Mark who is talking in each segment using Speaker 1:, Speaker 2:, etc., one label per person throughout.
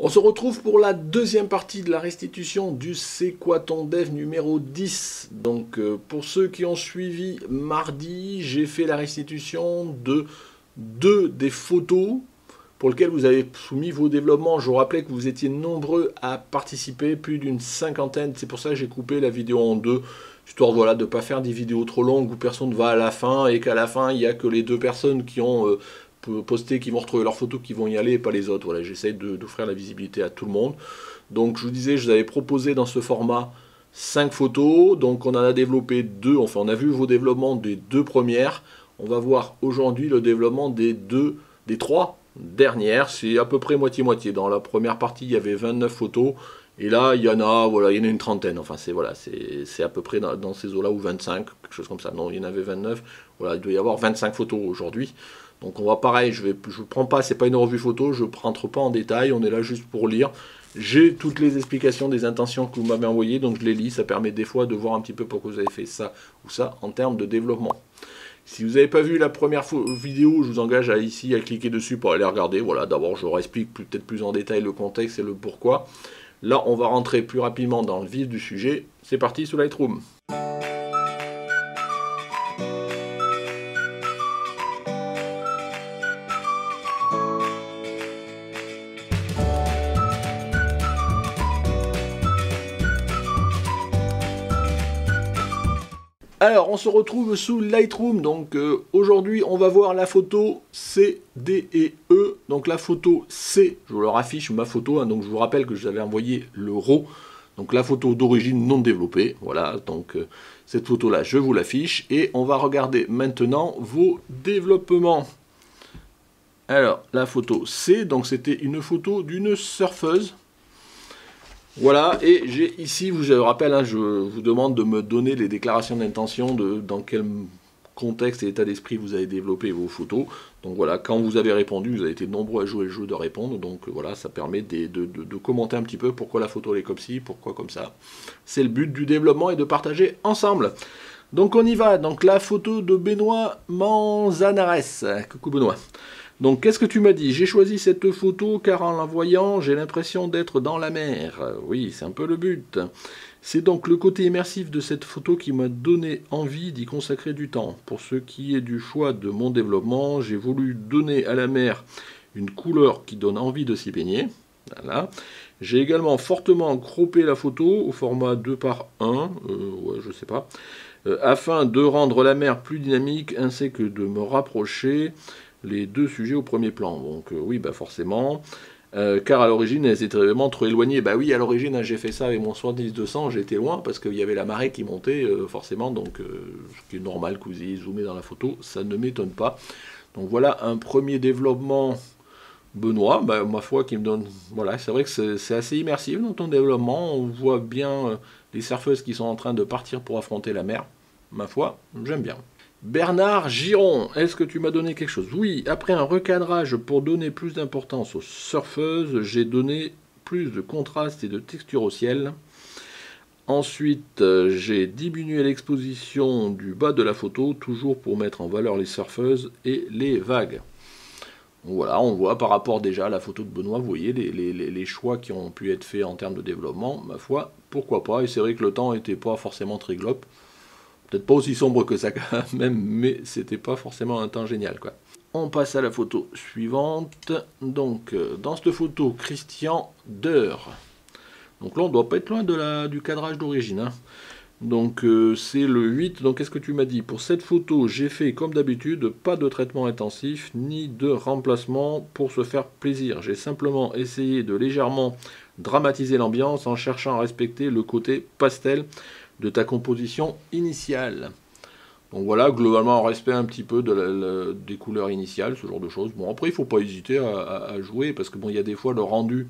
Speaker 1: On se retrouve pour la deuxième partie de la restitution du C'est quoi ton dev numéro 10. Donc pour ceux qui ont suivi mardi, j'ai fait la restitution de deux des photos pour lesquelles vous avez soumis vos développements. Je vous rappelais que vous étiez nombreux à participer, plus d'une cinquantaine. C'est pour ça que j'ai coupé la vidéo en deux, histoire voilà, de ne pas faire des vidéos trop longues où personne ne va à la fin et qu'à la fin, il n'y a que les deux personnes qui ont posté, qui vont retrouver leurs photos, qui vont y aller et pas les autres. Voilà, j'essaie d'offrir la visibilité à tout le monde. Donc je vous disais, je vous avais proposé dans ce format 5 photos. Donc on en a développé 2. Enfin, on a vu vos développements des 2 premières. On va voir aujourd'hui le développement des 3 dernières. C'est à peu près moitié-moitié. Dans la première partie, il y avait 29 photos. Et là, il y en a une trentaine. Enfin, c'est à peu près dans ces eaux-là, ou 25, quelque chose comme ça. Non, il y en avait 29. Voilà, il doit y avoir 25 photos aujourd'hui. Donc on va pareil, je prends pas, c'est pas une revue photo, je ne rentre pas en détail, on est là juste pour lire. J'ai toutes les explications des intentions que vous m'avez envoyées, donc je les lis, ça permet des fois de voir un petit peu pourquoi vous avez fait ça ou ça en termes de développement. Si vous n'avez pas vu la première vidéo, je vous engage ici à cliquer dessus pour aller regarder. Voilà, d'abord je leur explique peut-être plus en détail le contexte et le pourquoi. Là on va rentrer plus rapidement dans le vif du sujet. C'est parti sous Lightroom. Alors, on se retrouve sous Lightroom, donc aujourd'hui on va voir la photo C, D et E. Donc la photo C, je vous leur affiche ma photo, hein, donc je vous rappelle que j'avais envoyé le RAW, donc la photo d'origine non développée, voilà, donc cette photo-là je vous l'affiche, et on va regarder maintenant vos développements. Alors, la photo C, donc c'était une photo d'une surfeuse. Voilà, et j'ai ici, je vous rappelle, hein, je vous demande de me donner les déclarations d'intention, dans quel contexte et état d'esprit vous avez développé vos photos. Donc voilà, quand vous avez répondu, vous avez été nombreux à jouer le jeu de répondre, donc voilà, ça permet de commenter un petit peu pourquoi la photo elle est comme ci, pourquoi comme ça. C'est le but du développement et de partager ensemble. Donc on y va, donc la photo de Benoît Manzanares. Coucou Benoît. Donc, qu'est-ce que tu m'as dit? J'ai choisi cette photo car en la voyant, j'ai l'impression d'être dans la mer. Oui, c'est un peu le but. C'est donc le côté immersif de cette photo qui m'a donné envie d'y consacrer du temps. Pour ce qui est du choix de mon développement, j'ai voulu donner à la mer une couleur qui donne envie de s'y baigner. Voilà. J'ai également fortement croppé la photo au format 2:1, ouais, je sais pas, afin de rendre la mer plus dynamique ainsi que de me rapprocher les deux sujets au premier plan. Donc oui, bah forcément, car à l'origine elles étaient vraiment trop éloignées. Bah oui, à l'origine hein, j'ai fait ça avec mon 70-200, j'étais loin parce qu'il y avait la marée qui montait forcément, donc ce qui est normal que vous ayez zoomé dans la photo, ça ne m'étonne pas. Donc voilà un premier développement Benoît, bah, ma foi qui me donne, voilà, c'est vrai que c'est assez immersif dans ton développement, on voit bien les surfeuses qui sont en train de partir pour affronter la mer, ma foi, j'aime bien. Bernard Giron, est-ce que tu m'as donné quelque chose? Oui, après un recadrage pour donner plus d'importance aux surfeuses, j'ai donné plus de contraste et de texture au ciel. Ensuite, j'ai diminué l'exposition du bas de la photo, toujours pour mettre en valeur les surfeuses et les vagues. Voilà, on voit par rapport déjà à la photo de Benoît, vous voyez les choix qui ont pu être faits en termes de développement, ma foi, pourquoi pas, et c'est vrai que le temps n'était pas forcément très globe. Peut-être pas aussi sombre que ça quand même, mais c'était pas forcément un temps génial, quoi. On passe à la photo suivante. Donc, dans cette photo, Christian Deur. Donc là, on doit pas être loin du cadrage d'origine. Hein. Donc, c'est le 8. Donc, qu'est-ce que tu m'as dit? Pour cette photo, j'ai fait, comme d'habitude, pas de traitement intensif, ni de remplacement pour se faire plaisir. J'ai simplement essayé de légèrement dramatiser l'ambiance en cherchant à respecter le côté pastel de ta composition initiale. Donc voilà, globalement, on respecte un petit peu des couleurs initiales, ce genre de choses. Bon, après, il ne faut pas hésiter à jouer, parce que bon, il y a des fois le rendu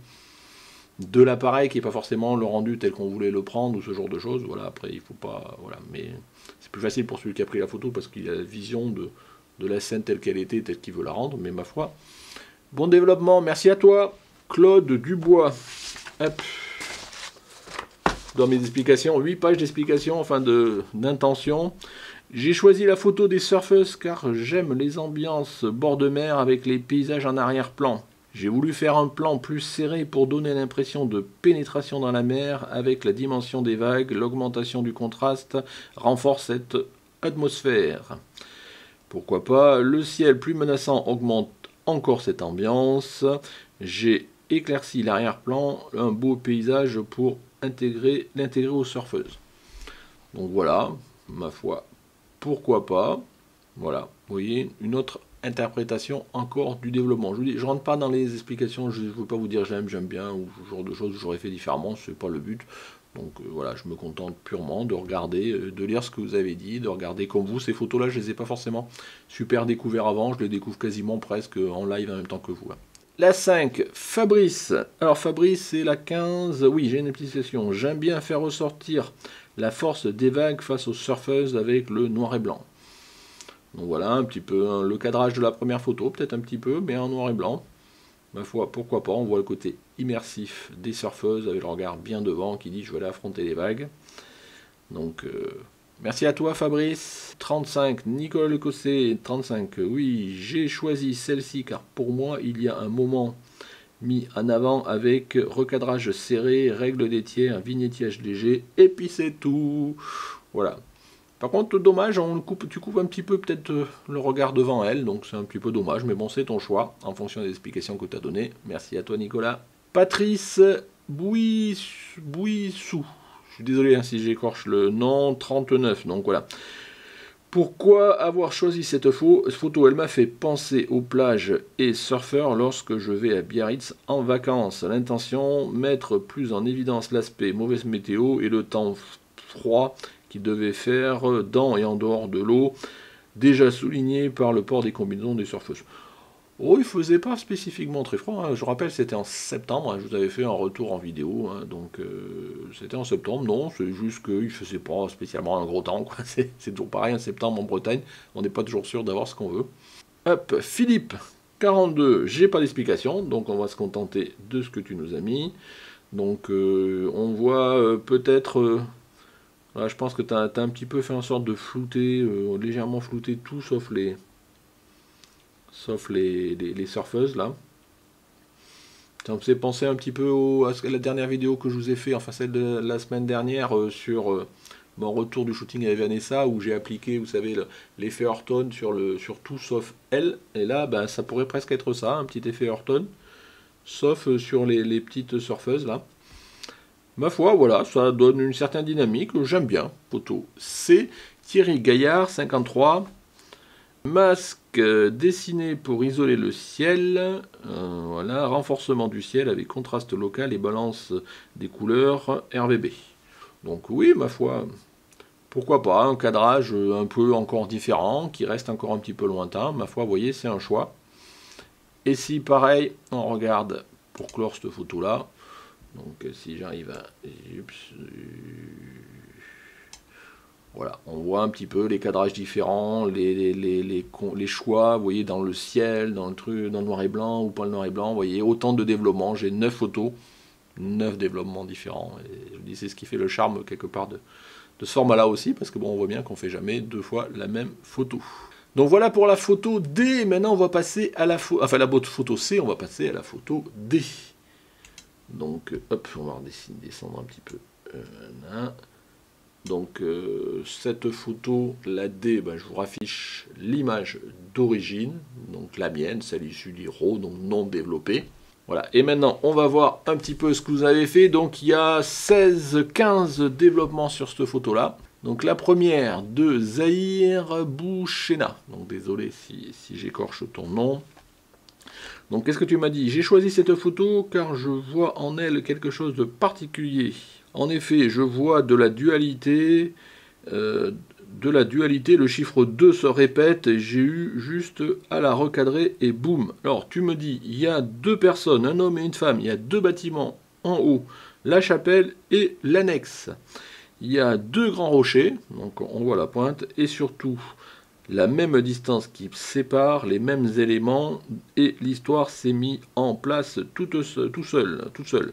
Speaker 1: de l'appareil qui n'est pas forcément le rendu tel qu'on voulait le prendre, ou ce genre de choses. Voilà, après, il faut pas... Voilà, mais c'est plus facile pour celui qui a pris la photo, parce qu'il a la vision de la scène telle qu'elle était, telle qu'il veut la rendre, mais ma foi. Bon développement, merci à toi, Claude Dubois. Hop. Dans mes explications, 8 pages d'explications, enfin d'intention. J'ai choisi la photo des surfeuses car j'aime les ambiances bord de mer avec les paysages en arrière-plan. J'ai voulu faire un plan plus serré pour donner l'impression de pénétration dans la mer avec la dimension des vagues, l'augmentation du contraste renforce cette atmosphère. Pourquoi pas, le ciel plus menaçant augmente encore cette ambiance. J'ai éclairci l'arrière-plan, un beau paysage pour l'intégrer aux surfeuses. Donc voilà, ma foi, pourquoi pas. Voilà, vous voyez, une autre interprétation encore du développement. Je ne rentre pas dans les explications, je ne veux pas vous dire j'aime bien, ou ce genre de choses que j'aurais fait différemment, ce n'est pas le but. Donc voilà, je me contente purement de regarder, de lire ce que vous avez dit, de regarder comme vous. Ces photos-là, je ne les ai pas forcément super découvertes avant, je les découvre quasiment presque en live en même temps que vous. La 5, Fabrice. Alors Fabrice, c'est la 15. Oui, j'ai une explication. J'aime bien faire ressortir la force des vagues face aux surfeuses avec le noir et blanc. Donc voilà, un petit peu hein, le cadrage de la première photo, peut-être un petit peu, mais en noir et blanc. Ma foi, pourquoi pas, on voit le côté immersif des surfeuses avec le regard bien devant qui dit je vais aller affronter les vagues. Donc merci à toi Fabrice. 35, Nicolas Lecossé, 35, oui, j'ai choisi celle-ci car pour moi il y a un moment mis en avant avec recadrage serré, règle des tiers, vignettillage léger, et puis c'est tout. Voilà. Par contre, dommage, tu coupes un petit peu peut-être le regard devant elle, donc c'est un petit peu dommage, mais bon, c'est ton choix, en fonction des explications que tu as données. Merci à toi, Nicolas. Patrice Bouissou. Je suis désolé hein, si j'écorche le nom, 39, donc voilà. Pourquoi avoir choisi cette photo? Elle m'a fait penser aux plages et surfeurs lorsque je vais à Biarritz en vacances. L'intention, mettre plus en évidence l'aspect mauvaise météo et le temps froid qui devait faire dans et en dehors de l'eau, déjà souligné par le port des combinaisons des surfeuses. Oh, il faisait pas spécifiquement très froid, hein. Je rappelle, c'était en septembre, hein. Je vous avais fait un retour en vidéo, hein. Donc c'était en septembre, non, c'est juste qu'il faisait pas spécialement un gros temps, quoi. C'est toujours pareil, en septembre en Bretagne, on n'est pas toujours sûr d'avoir ce qu'on veut. Hop, Philippe, 42, j'ai pas d'explication, donc on va se contenter de ce que tu nous as mis. Donc on voit peut-être... Là, je pense que tu as un petit peu fait en sorte de flouter, légèrement flouter tout sauf les surfeuses là. Ça me fait penser un petit peu à la dernière vidéo que je vous ai fait, enfin celle de la semaine dernière sur mon retour du shooting avec Vanessa où j'ai appliqué, vous savez, l'effet Horton sur tout sauf elle. Et là, ben, ça pourrait presque être ça, un petit effet Horton, sauf sur les petites surfeuses là. Ma foi, voilà, ça donne une certaine dynamique, j'aime bien. Photo C, Thierry Gaillard, 53. Masque dessiné pour isoler le ciel. Voilà, renforcement du ciel avec contraste local et balance des couleurs RVB. Donc oui, ma foi, pourquoi pas, un cadrage un peu encore différent, qui reste encore un petit peu lointain. Ma foi, vous voyez, c'est un choix. Et si, pareil, on regarde pour clore cette photo-là, donc si j'arrive à... Voilà, on voit un petit peu les cadrages différents, les choix, vous voyez, dans le ciel, dans le noir et blanc ou pas le noir et blanc, vous voyez, autant de développement, j'ai 9 photos, 9 développements différents, et je vous dis, c'est ce qui fait le charme quelque part de ce format-là aussi, parce que bon, on voit bien qu'on fait jamais 2 fois la même photo. Donc voilà pour la photo D, maintenant on va passer à la photo, enfin la photo C, on va passer à la photo D. Donc, hop, on va descendre un petit peu. Là. Donc, cette photo, la D, ben, je vous raffiche l'image d'origine, donc la mienne, celle issue du RAW, donc non développée. Voilà, et maintenant, on va voir un petit peu ce que vous avez fait. Donc, il y a 16-15 développements sur cette photo-là. Donc, la première de Zahir Bouchena. Donc, désolé si j'écorche ton nom. Donc qu'est-ce que tu m'as dit? J'ai choisi cette photo car je vois en elle quelque chose de particulier. En effet, je vois de la dualité, le chiffre 2 se répète et j'ai eu juste à la recadrer et boum. Alors tu me dis, il y a 2 personnes, un homme et une femme, il y a 2 bâtiments en haut, la chapelle et l'annexe. Il y a 2 grands rochers, donc on voit la pointe, et surtout... la même distance qui sépare, les mêmes éléments, et l'histoire s'est mise en place toute seule.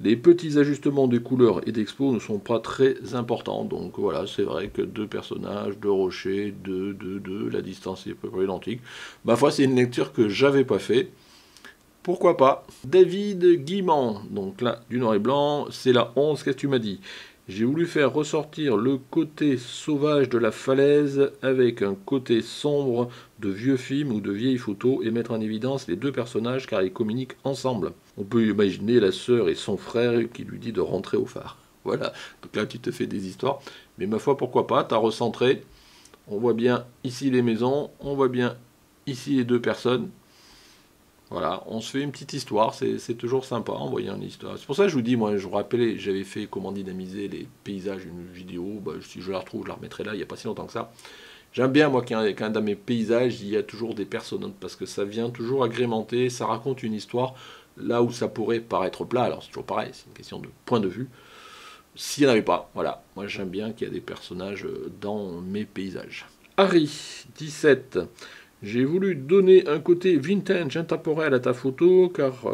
Speaker 1: Les petits ajustements de couleurs et d'expo ne sont pas très importants, donc voilà, c'est vrai que 2 personnages, 2 rochers, 2, la distance est à peu près identique. Ma foi, c'est une lecture que j'avais pas fait, Pourquoi pas. David Guimand, donc là, du noir et blanc, c'est la 11, qu'est-ce que tu m'as dit? J'ai voulu faire ressortir le côté sauvage de la falaise avec un côté sombre de vieux films ou de vieilles photos et mettre en évidence les deux personnages car ils communiquent ensemble. On peut imaginer la sœur et son frère qui lui dit de rentrer au phare. Voilà, donc là tu te fais des histoires, mais ma foi pourquoi pas, t'as recentré, on voit bien ici les maisons, on voit bien ici les deux personnes. Voilà, on se fait une petite histoire, c'est toujours sympa envoyer une histoire. C'est pour ça que je vous dis, moi je vous rappelais, j'avais fait comment dynamiser les paysages, une vidéo, bah, si je la retrouve, je la remettrai là, il n'y a pas si longtemps que ça. J'aime bien moi qu'un dans mes paysages, il y a toujours des personnes, parce que ça vient toujours agrémenter, ça raconte une histoire, là où ça pourrait paraître plat, alors c'est toujours pareil, c'est une question de point de vue. S'il n'y en avait pas, voilà, moi j'aime bien qu'il y ait des personnages dans mes paysages. Harry, 17. J'ai voulu donner un côté vintage intemporel à ta photo car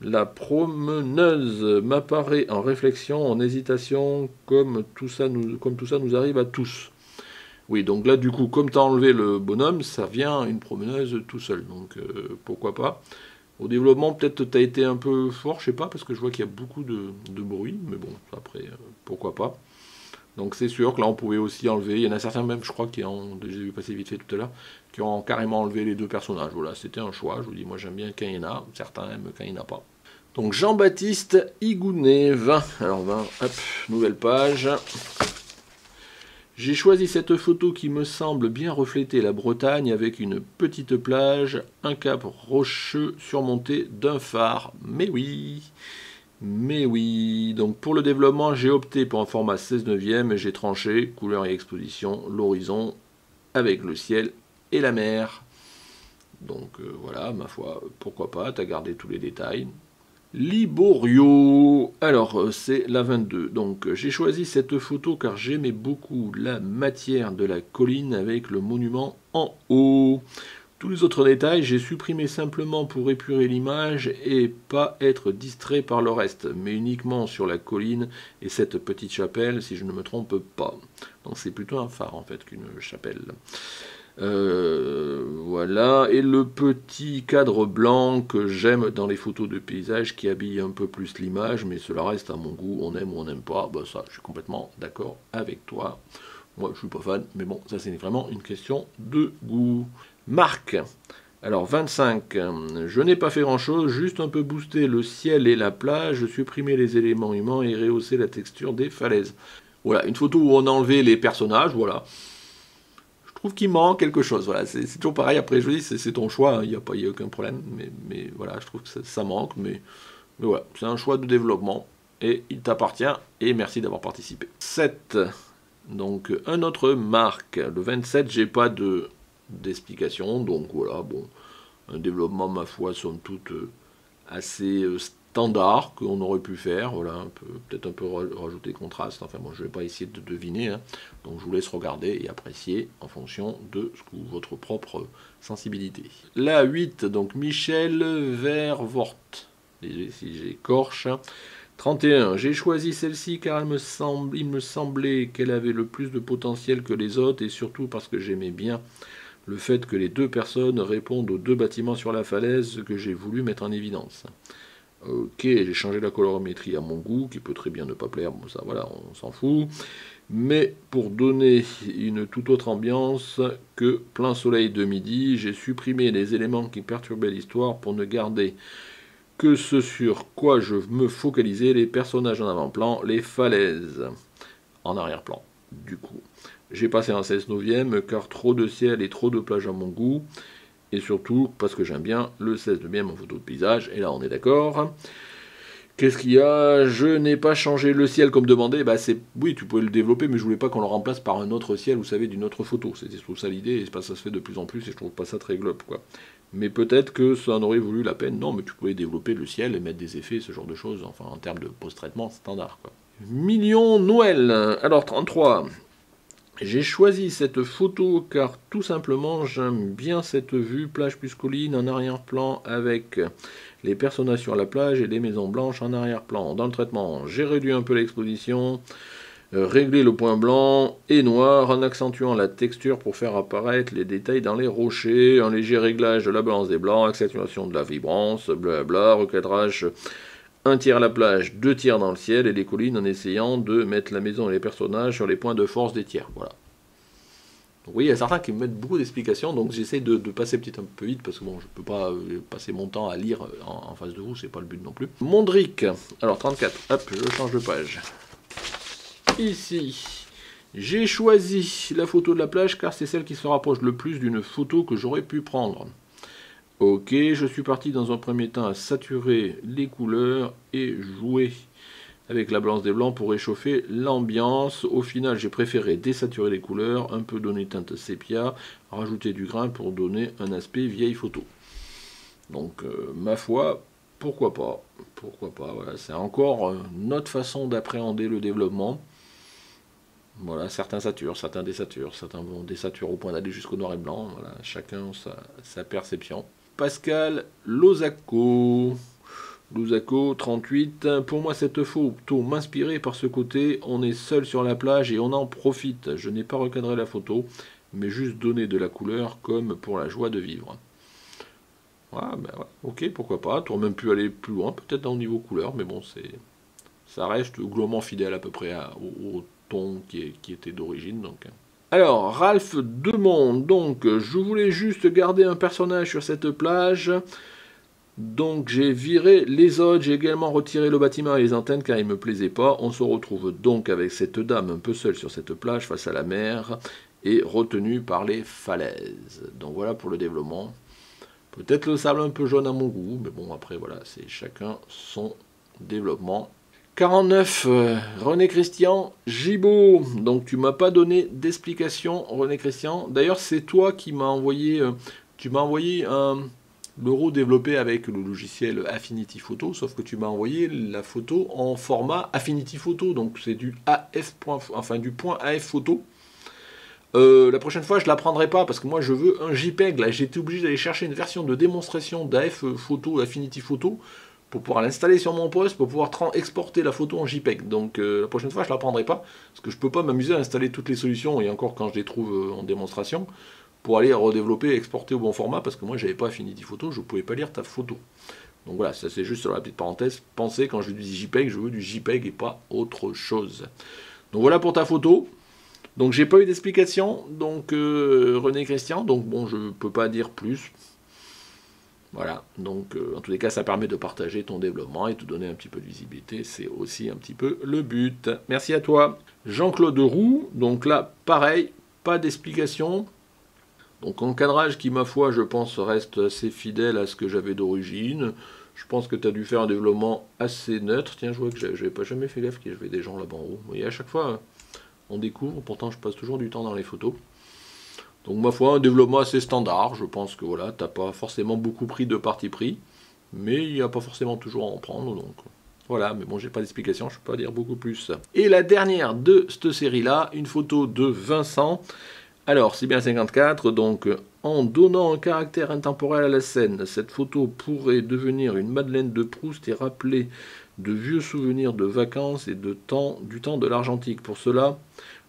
Speaker 1: la promeneuse m'apparaît en réflexion, en hésitation, comme tout ça nous arrive à tous. Oui, donc là du coup, comme tu as enlevé le bonhomme, ça vient une promeneuse tout seul, donc pourquoi pas. Au développement, peut-être tu as été un peu fort, je sais pas, parce que je vois qu'il y a beaucoup de bruit, mais bon, après, pourquoi pas. Donc c'est sûr que là on pouvait aussi enlever, il y en a certains même je crois qui ont, j'ai vu passer vite fait tout à l'heure, qui ont carrément enlevé les deux personnages. Voilà, c'était un choix, je vous dis, moi j'aime bien quand il y en a, certains aiment quand il n'y en a pas. Donc Jean-Baptiste Igounet, 20, alors 20, hop, nouvelle page. J'ai choisi cette photo qui me semble bien refléter la Bretagne avec une petite plage, un cap rocheux surmonté d'un phare, mais oui, donc pour le développement, j'ai opté pour un format 16/9 et j'ai tranché, couleur et exposition, l'horizon avec le ciel et la mer. Donc voilà, ma foi, pourquoi pas, t'as gardé tous les détails. Liborio, alors c'est la 22, donc j'ai choisi cette photo car j'aimais beaucoup la matière de la colline avec le monument en haut. Tous les autres détails, j'ai supprimé simplement pour épurer l'image et pas être distrait par le reste, mais uniquement sur la colline et cette petite chapelle, si je ne me trompe pas. Donc c'est plutôt un phare en fait qu'une chapelle. Voilà, et le petit cadre blanc que j'aime dans les photos de paysage qui habille un peu plus l'image, mais cela reste à mon goût, on aime ou on n'aime pas, bah ça je suis complètement d'accord avec toi. Moi je suis pas fan, mais bon, ça c'est vraiment une question de goût. Marc, alors 25, je n'ai pas fait grand chose, juste un peu boosté le ciel et la plage, supprimer les éléments humains et rehausser la texture des falaises. Voilà, une photo où on a enlevé les personnages, voilà. Je trouve qu'il manque quelque chose, voilà, c'est toujours pareil, après je dis, c'est ton choix, il n'y a aucun problème, mais voilà, je trouve que ça manque, mais voilà, c'est un choix de développement, et il t'appartient, et merci d'avoir participé. 7, donc un autre Marc, le 27, j'ai pas d'explication, donc voilà, bon, un développement, ma foi, somme toute assez standard qu'on aurait pu faire, voilà, peut-être un peu rajouter contraste, enfin bon, je vais pas essayer de deviner, hein, donc je vous laisse regarder et apprécier en fonction de votre propre sensibilité. La 8, donc Michel Vervoort, si j'écorche. 31, j'ai choisi celle-ci car il me semblait qu'elle avait le plus de potentiel que les autres et surtout parce que j'aimais bien le fait que les deux personnes répondent aux deux bâtiments sur la falaise que j'ai voulu mettre en évidence. Ok, j'ai changé la colorimétrie à mon goût, qui peut très bien ne pas plaire, bon ça voilà, on s'en fout. Mais pour donner une toute autre ambiance que plein soleil de midi, j'ai supprimé les éléments qui perturbaient l'histoire pour ne garder que ce sur quoi je me focalisais, les personnages en avant-plan, les falaises en arrière-plan. Du coup, j'ai passé un 16/9 car trop de ciel et trop de plage à mon goût. Et surtout parce que j'aime bien le 16/9 en photo de paysage. Et là, on est d'accord. Qu'est-ce qu'il y a? Je n'ai pas changé le ciel comme demandé. Bah, oui, tu pouvais le développer, mais je voulais pas qu'on le remplace par un autre ciel, vous savez, d'une autre photo. C'était tout ça l'idée, et ça se fait de plus en plus, et je trouve pas ça très globe, quoi. Mais peut-être que ça en aurait voulu la peine. Non, mais tu pouvais développer le ciel et mettre des effets, ce genre de choses, enfin, en termes de post-traitement standard, quoi. Million Noël. Alors, 33. J'ai choisi cette photo car tout simplement j'aime bien cette vue plage plus colline en arrière-plan avec les personnages sur la plage et les maisons blanches en arrière-plan. Dans le traitement, j'ai réduit un peu l'exposition, Régler le point blanc et noir en accentuant la texture pour faire apparaître les détails dans les rochers. Un léger réglage de la balance des blancs, accentuation de la vibrance, blablabla, recadrage. Un tiers à la plage, 2 tiers dans le ciel et les collines en essayant de mettre la maison et les personnages sur les points de force des tiers. Voilà. Donc, oui, il y a certains qui me mettent beaucoup d'explications, donc j'essaie de passer peut-être un peu vite parce que bon, je peux pas passer mon temps à lire en face de vous, c'est pas le but non plus. Mondrick, alors 34, hop, je change de page. Ici, j'ai choisi la photo de la plage car c'est celle qui se rapproche le plus d'une photo que j'aurais pu prendre. Ok, je suis parti dans un premier temps à saturer les couleurs et jouer avec la balance des blancs pour réchauffer l'ambiance. Au final, j'ai préféré désaturer les couleurs, un peu donner teinte sépia, rajouter du grain pour donner un aspect vieille photo. Donc, ma foi, pourquoi pas. Pourquoi pas, voilà, c'est encore une autre façon d'appréhender le développement. Voilà, certains saturent, certains désaturent, certains vont désaturent au point d'aller jusqu'au noir et blanc. Voilà, chacun sa perception. Pascal Lozaco. Lozaco 38. Pour moi, cette photo m'inspirait par ce côté. On est seul sur la plage et on en profite. Je n'ai pas recadré la photo, mais juste donné de la couleur comme pour la joie de vivre. Voilà, ben ouais, ok, pourquoi pas. Tu aurais même pu aller plus loin, peut-être dans le niveau couleur, mais bon, ça reste globalement fidèle à peu près au ton qui était d'origine. Donc. Alors, Ralph Demond, donc je voulais juste garder un personnage sur cette plage, donc j'ai viré les autres, j'ai également retiré le bâtiment et les antennes car il ne me plaisait pas. On se retrouve donc avec cette dame un peu seule sur cette plage face à la mer et retenue par les falaises. Donc voilà pour le développement. Peut-être le sable un peu jaune à mon goût, mais bon après voilà, c'est chacun son développement. 49, René Christian, Gibaud. Donc tu m'as pas donné d'explication, René Christian. D'ailleurs, c'est toi qui m'as envoyé, l'euro développé avec le logiciel Affinity Photo, sauf que tu m'as envoyé la photo en format Affinity Photo. Donc c'est du du point AF photo. La prochaine fois, je ne la prendrai pas parce que moi je veux un JPEG. Là, j'étais obligé d'aller chercher une version de démonstration d'AF Photo, Affinity Photo, pour pouvoir l'installer sur mon poste, pour pouvoir exporter la photo en JPEG. Donc la prochaine fois, je ne la prendrai pas, parce que je ne peux pas m'amuser à installer toutes les solutions, et encore quand je les trouve en démonstration, pour aller redévelopper et exporter au bon format, parce que moi, j'avais pas Affinity Photo, je ne pouvais pas lire ta photo. Donc voilà, ça c'est juste sur la petite parenthèse. Pensez, quand je dis JPEG, je veux du JPEG et pas autre chose. Donc voilà pour ta photo. Donc j'ai pas eu d'explication, donc René Christian, donc bon, je ne peux pas dire plus. Voilà, donc en tous les cas, ça permet de partager ton développement et de te donner un petit peu de visibilité. C'est aussi un petit peu le but. Merci à toi. Jean-Claude Roux, donc là, pareil, pas d'explication. Donc encadrage qui, ma foi, je pense, reste assez fidèle à ce que j'avais d'origine. Je pense que tu as dû faire un développement assez neutre. Tiens, je vois que je n'avais pas jamais fait gaffe qu'il y avait des gens là-bas en haut. Vous voyez, à chaque fois, on découvre. Pourtant, je passe toujours du temps dans les photos. Donc ma foi, un développement assez standard, je pense que voilà, t'as pas forcément beaucoup pris de parti pris, mais il n'y a pas forcément toujours à en prendre, donc voilà, mais bon, j'ai pas d'explication, je peux pas dire beaucoup plus. Et la dernière de cette série-là, une photo de Vincent. Alors, c'est bien 54, donc en donnant un caractère intemporel à la scène, cette photo pourrait devenir une Madeleine de Proust et rappeler de vieux souvenirs de vacances et du temps de l'argentique. Pour cela,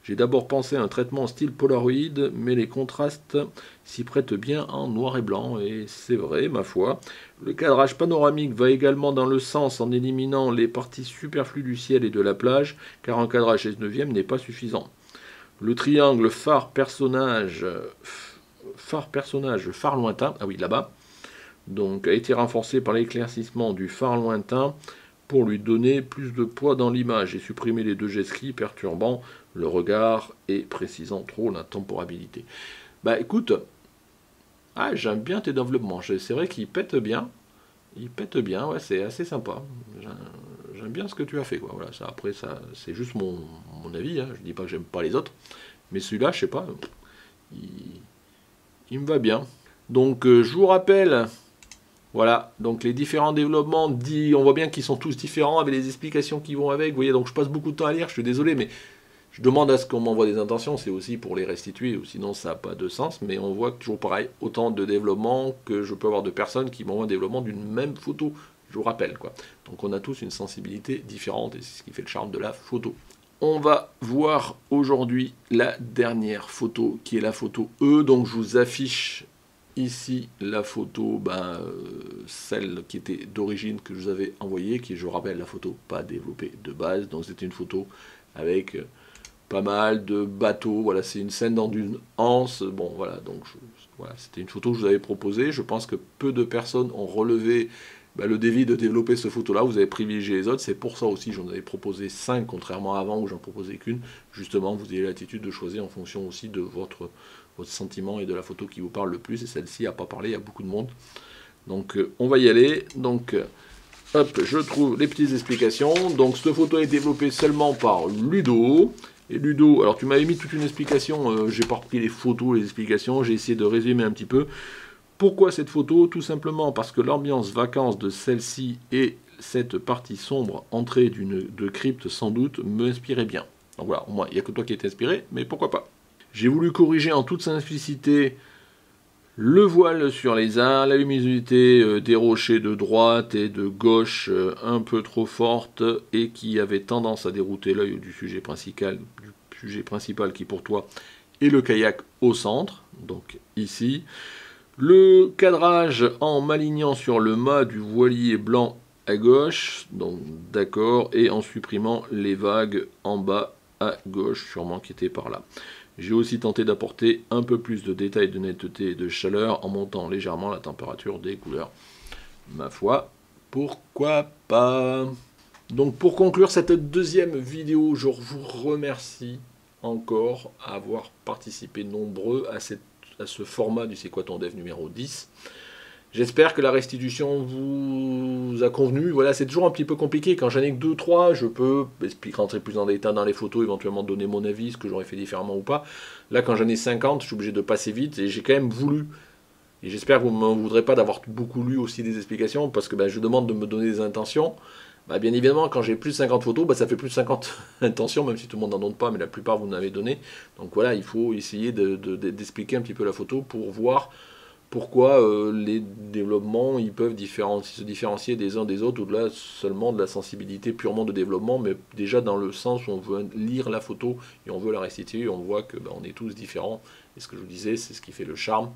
Speaker 1: j'ai d'abord pensé à un traitement en style Polaroid, mais les contrastes s'y prêtent bien en noir et blanc, et c'est vrai, ma foi. Le cadrage panoramique va également dans le sens en éliminant les parties superflues du ciel et de la plage, car un cadrage 16/9 n'est pas suffisant. Le triangle phare personnage, phare lointain, ah oui, là-bas, donc a été renforcé par l'éclaircissement du phare lointain pour lui donner plus de poids dans l'image et supprimer les deux gesquis perturbant le regard et précisant trop la temporalité. Bah écoute, j'aime bien tes développements, c'est vrai qu'ils pètent bien, ouais, c'est assez sympa. J'aime bien ce que tu as fait, quoi. Voilà, ça, après, ça, c'est juste mon avis, hein. Je dis pas que j'aime pas les autres, mais celui-là, je sais pas, il me va bien. Donc, je vous rappelle, voilà, donc les différents développements, on voit bien qu'ils sont tous différents, avec les explications qui vont avec, vous voyez, donc je passe beaucoup de temps à lire, je suis désolé, mais je demande à ce qu'on m'envoie des intentions, c'est aussi pour les restituer, ou sinon ça n'a pas de sens, mais on voit que toujours pareil, autant de développements que je peux avoir de personnes qui m'envoient un développement d'une même photo, je vous rappelle, quoi. Donc on a tous une sensibilité différente, et c'est ce qui fait le charme de la photo. on va voir aujourd'hui la dernière photo qui est la photo E. Donc je vous affiche ici la photo, celle qui était d'origine que je vous avais envoyée, qui est, je rappelle, la photo pas développée de base. Donc c'était une photo avec pas mal de bateaux. Voilà, c'est une scène dans une anse. Bon, voilà, donc voilà, c'était une photo que je vous avais proposée. Je pense que peu de personnes ont relevé le défi de développer cette photo-là. Vous avez privilégié les autres. C'est pour ça aussi j'en avais proposé 5, contrairement à avant où j'en proposais qu'une. Justement, vous avez l'attitude de choisir en fonction aussi de votre sentiment et de la photo qui vous parle le plus. Et celle-ci n'a pas parlé, il y a beaucoup de monde. Donc on va y aller. Donc hop, je trouve les petites explications. Donc cette photo est développée seulement par Ludo. Et Ludo, alors tu m'avais mis toute une explication, j'ai pas repris les photos, les explications, j'ai essayé de résumer un petit peu. Pourquoi cette photo? Tout simplement parce que l'ambiance vacances de celle-ci et cette partie sombre, entrée de crypte sans doute, m'inspirait bien. Donc voilà, au moins, il n'y a que toi qui es inspiré, mais pourquoi pas. J'ai voulu corriger en toute simplicité le voile sur les uns, la luminosité des rochers de droite et de gauche un peu trop forte et qui avait tendance à dérouter l'œil du sujet principal qui pour toi est le kayak au centre, donc ici. Le cadrage en m'alignant sur le mât du voilier blanc à gauche, donc d'accord, et en supprimant les vagues en bas à gauche, sûrement qui étaient par là. J'ai aussi tenté d'apporter un peu plus de détails, de netteté et de chaleur en montant légèrement la température des couleurs. Ma foi, pourquoi pas? Donc pour conclure cette deuxième vidéo, je vous remercie encore à avoir participé nombreux à ce format du C'est quoi ton dev numéro 10. J'espère que la restitution vous a convenu. Voilà, c'est toujours un petit peu compliqué. Quand j'en ai que 2-3, je peux rentrer plus en détail dans les photos, éventuellement donner mon avis, ce que j'aurais fait différemment ou pas. Là, quand j'en ai 50, je suis obligé de passer vite et j'ai quand même voulu. Et j'espère que vous ne m'en voudrez pas d'avoir beaucoup lu aussi des explications, parce que je demande de me donner des intentions. Bien évidemment, quand j'ai plus de 50 photos, ça fait plus de 50 intentions, même si tout le monde n'en donne pas, mais la plupart vous en avez donné. Donc voilà, il faut essayer d'expliquer un petit peu la photo pour voir pourquoi les développements ils peuvent se différencier des uns des autres, au-delà seulement de la sensibilité purement de développement, mais déjà dans le sens où on veut lire la photo et on veut la restituer, on voit que on est tous différents. Et ce que je vous disais, c'est ce qui fait le charme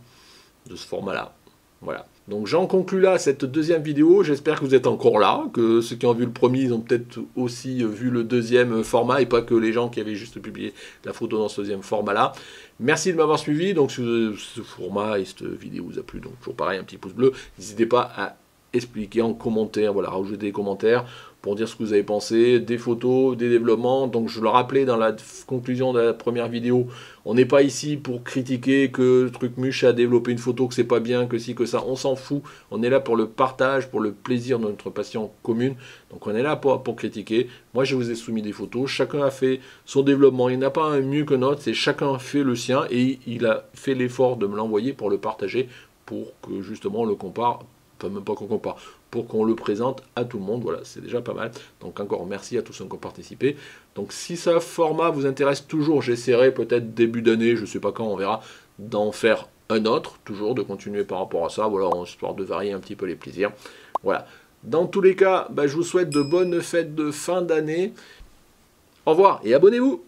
Speaker 1: de ce format-là. Voilà. Donc j'en conclus là cette deuxième vidéo. J'espère que vous êtes encore là, que ceux qui ont vu le premier, ils ont peut-être aussi vu le deuxième format et pas que les gens qui avaient juste publié la photo dans ce deuxième format-là. Merci de m'avoir suivi. Donc si ce format et cette vidéo vous a plu, donc toujours pareil, un petit pouce bleu. N'hésitez pas à expliquer en commentaire, voilà, rajouter des commentaires pour dire ce que vous avez pensé, des photos, des développements. Donc je le rappelais dans la conclusion de la première vidéo, on n'est pas ici pour critiquer que Trucmuche a développé une photo, que c'est pas bien, que si, que ça, on s'en fout. On est là pour le partage, pour le plaisir de notre passion commune. Donc on est là pour critiquer. Moi je vous ai soumis des photos, chacun a fait son développement. Il n'y en a pas un mieux que l'autre, c'est chacun fait le sien et il a fait l'effort de me l'envoyer pour le partager, pour que justement on le compare. Enfin, même pas qu'on compare, pour qu'on le présente à tout le monde. Voilà, c'est déjà pas mal. Donc encore merci à tous ceux qui ont participé. Donc si ce format vous intéresse toujours, j'essaierai peut-être début d'année, je ne sais pas quand, on verra, d'en faire un autre, toujours de continuer par rapport à ça, voilà, histoire de varier un petit peu les plaisirs. Voilà. Dans tous les cas, je vous souhaite de bonnes fêtes de fin d'année. Au revoir et abonnez-vous!